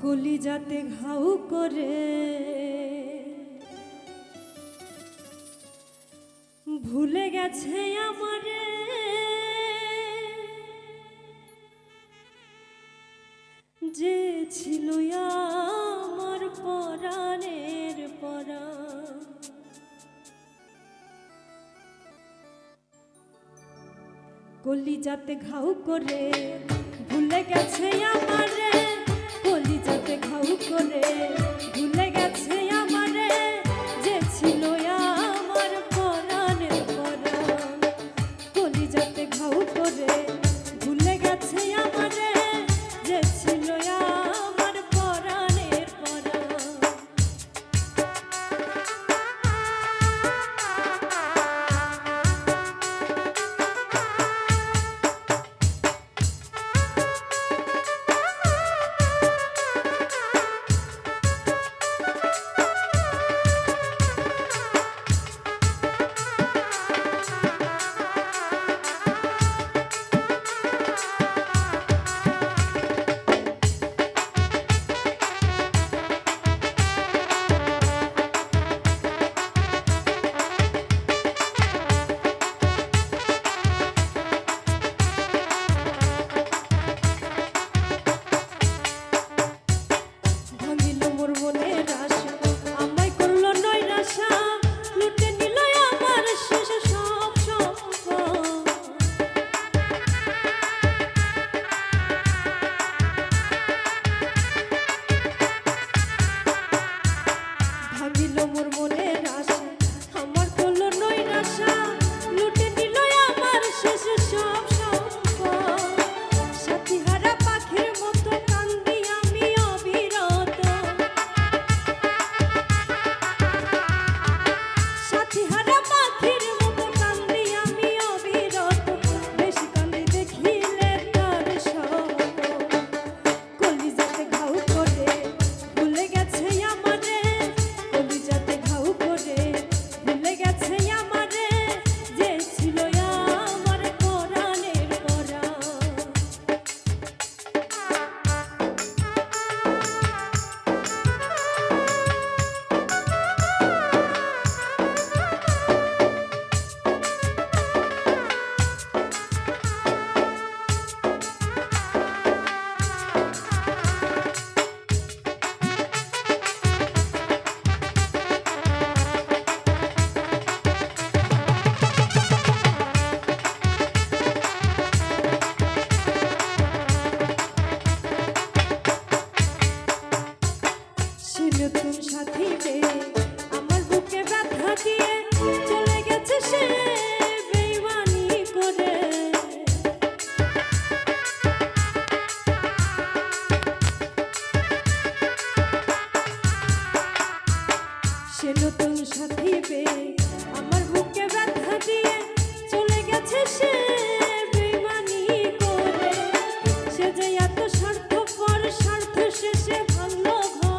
কলিজাতে ঘাউ করে ভুলে গেছে আমারে, যে ছিল আমার পরাণের পরাণ। কলিজাতে ঘাউ করে ভুলে গেছে আমারে, কলিজাতে ঘাউ করে ভুলে গেছে আমারে, যে ছিল আমার পরাণের পরাণ। কলিজাতে ঘাউ করে ভুলে গেছে আমারে, যে ছিল আমার পরাণের পরাণ। নতুন সাথী পেয়ে আমার বুকে ব্যথা দিয়ে চলে গেছে সে বেইমানি করে। সে নতুন সাথী পেয়ে আমার বুকে ব্যথা দিয়ে চলে গেছে সে বেইমানি করে। সে যে এত স্বার্থপর, স্বার্থ শেষে ভাঙলো ঘর।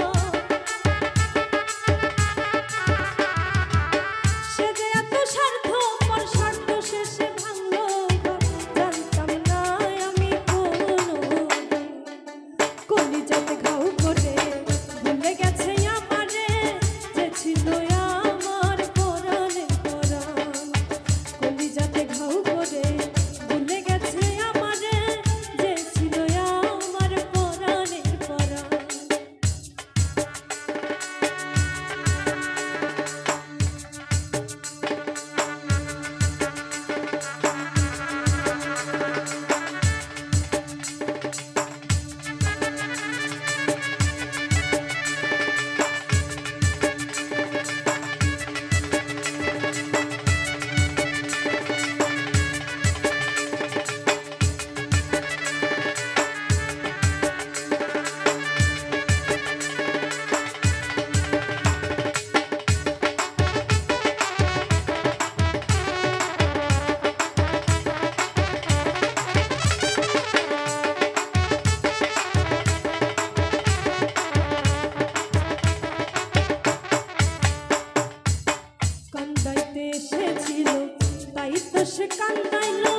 সে কান্দাইলো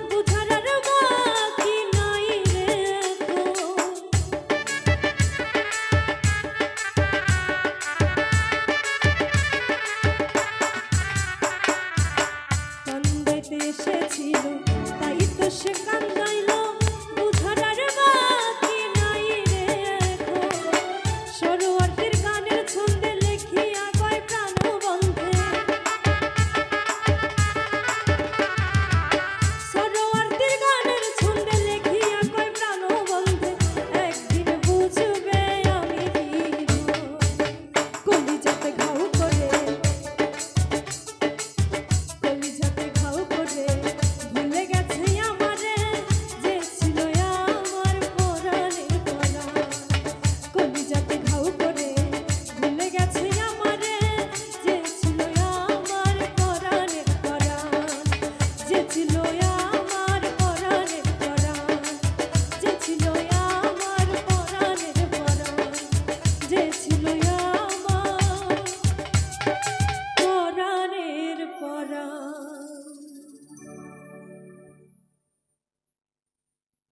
বুঝার আর বাকি নাই রে। পরাণ